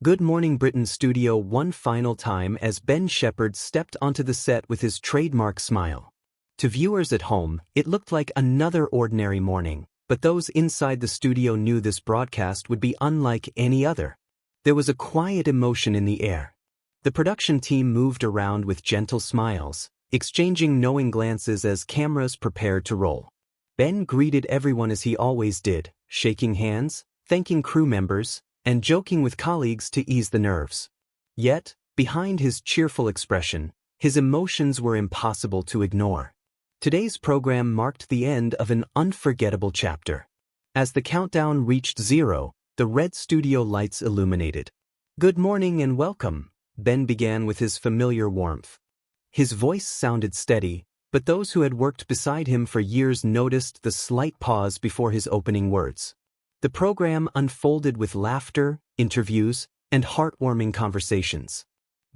Good Morning Britain studio one final time as Ben Shephard stepped onto the set with his trademark smile. To viewers at home, it looked like another ordinary morning, but those inside the studio knew this broadcast would be unlike any other. There was a quiet emotion in the air. The production team moved around with gentle smiles, exchanging knowing glances as cameras prepared to roll. Ben greeted everyone as he always did, shaking hands, thanking crew members, and joking with colleagues to ease the nerves. Yet, behind his cheerful expression, his emotions were impossible to ignore. Today's program marked the end of an unforgettable chapter. As the countdown reached 0, the red studio lights illuminated. "Good morning and welcome," Ben began with his familiar warmth. His voice sounded steady, but those who had worked beside him for years noticed the slight pause before his opening words. The program unfolded with laughter, interviews, and heartwarming conversations.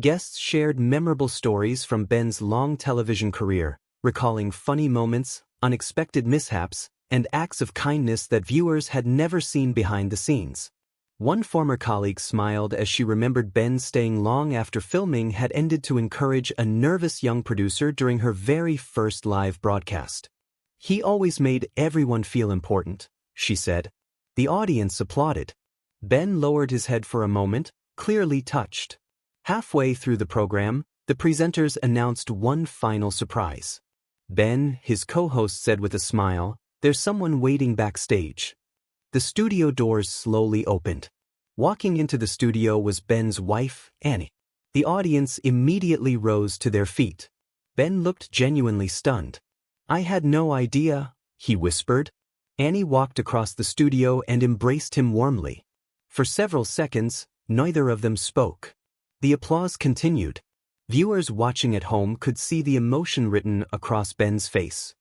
Guests shared memorable stories from Ben's long television career, recalling funny moments, unexpected mishaps, and acts of kindness that viewers had never seen behind the scenes. One former colleague smiled as she remembered Ben staying long after filming had ended to encourage a nervous young producer during her very first live broadcast. "He always made everyone feel important," she said. The audience applauded. Ben lowered his head for a moment, clearly touched. Halfway through the program, the presenters announced one final surprise. "Ben," his co-host said with a smile, "there's someone waiting backstage." The studio doors slowly opened. Walking into the studio was Ben's wife, Annie. The audience immediately rose to their feet. Ben looked genuinely stunned. "I had no idea," he whispered. Annie walked across the studio and embraced him warmly. For several seconds, neither of them spoke. The applause continued. Viewers watching at home could see the emotion written across Ben's face.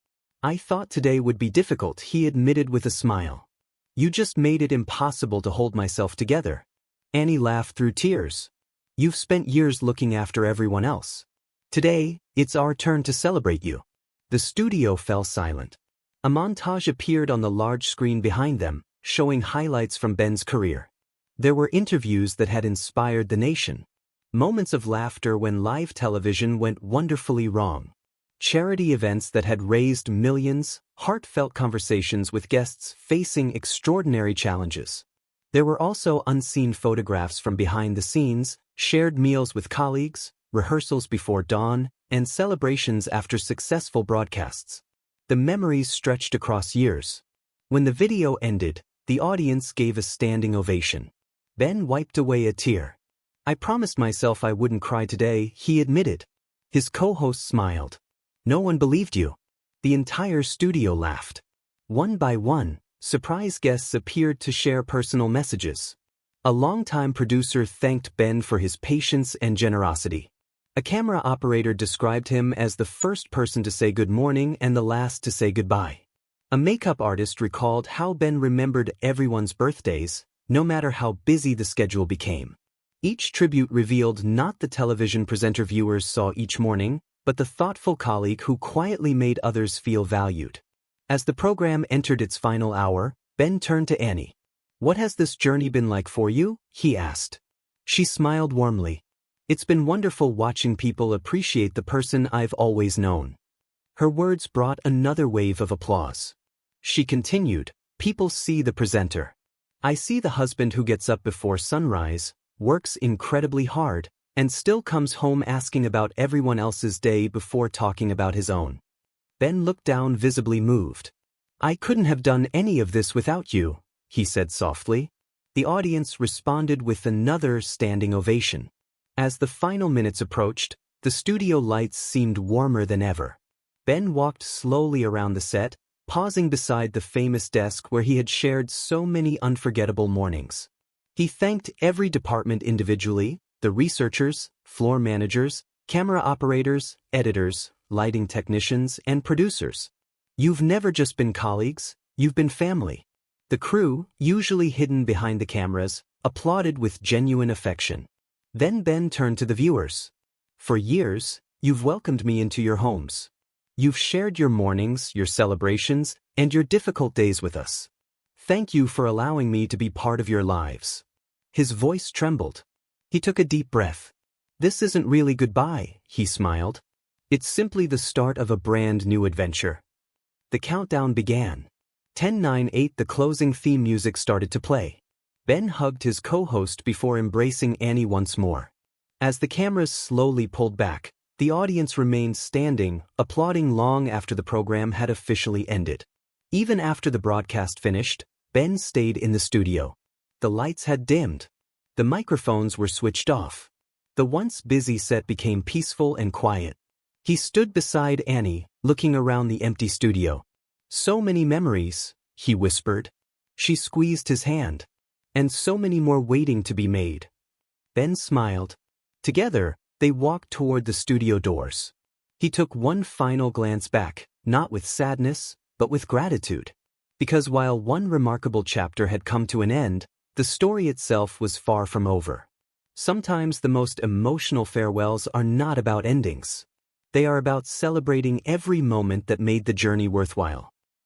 "I thought today would be difficult," he admitted with a smile. "You just made it impossible to hold myself together." Annie laughed through tears. "You've spent years looking after everyone else. Today, it's our turn to celebrate you." The studio fell silent. A montage appeared on the large screen behind them, showing highlights from Ben's career. There were interviews that had inspired the nation. Moments of laughter when live television went wonderfully wrong. Charity events that had raised millions, heartfelt conversations with guests facing extraordinary challenges. There were also unseen photographs from behind the scenes, shared meals with colleagues, rehearsals before dawn, and celebrations after successful broadcasts. The memories stretched across years. When the video ended, the audience gave a standing ovation. Ben wiped away a tear. "I promised myself I wouldn't cry today," he admitted. His co-host smiled. "No one believed you." The entire studio laughed. One by one, surprise guests appeared to share personal messages. A longtime producer thanked Ben for his patience and generosity. A camera operator described him as the first person to say good morning and the last to say goodbye. A makeup artist recalled how Ben remembered everyone's birthdays, no matter how busy the schedule became. Each tribute revealed not the television presenter viewers saw each morning, but the thoughtful colleague who quietly made others feel valued. As the program entered its final hour, Ben turned to Annie. "What has this journey been like for you?" he asked. She smiled warmly. "It's been wonderful watching people appreciate the person I've always known." Her words brought another wave of applause. She continued, "People see the presenter. I see the husband who gets up before sunrise, works incredibly hard, and still comes home asking about everyone else's day before talking about his own." Ben looked down, visibly moved. "I couldn't have done any of this without you," he said softly. The audience responded with another standing ovation. As the final minutes approached, the studio lights seemed warmer than ever. Ben walked slowly around the set, pausing beside the famous desk where he had shared so many unforgettable mornings. He thanked every department individually: the researchers, floor managers, camera operators, editors, lighting technicians, and producers. "You've never just been colleagues, you've been family." The crew, usually hidden behind the cameras, applauded with genuine affection. Then Ben turned to the viewers. "For years, you've welcomed me into your homes. You've shared your mornings, your celebrations, and your difficult days with us. Thank you for allowing me to be part of your lives." His voice trembled. He took a deep breath. This isn't really goodbye, he smiled. It's simply the start of a brand new adventure. The countdown began. 10, 9, 8. The closing theme music started to play. Ben hugged his co-host before embracing Annie once more. As the cameras slowly pulled back, the audience remained standing, applauding long after the program had officially ended. Even after the broadcast finished, Ben stayed in the studio. The lights had dimmed. The microphones were switched off. The once busy set became peaceful and quiet. He stood beside Annie, looking around the empty studio. So many memories, he whispered. She squeezed his hand. And so many more waiting to be made. Ben smiled. Together, they walked toward the studio doors. He took one final glance back, not with sadness, but with gratitude. Because while one remarkable chapter had come to an end, the story itself was far from over. Sometimes the most emotional farewells are not about endings. They are about celebrating every moment that made the journey worthwhile.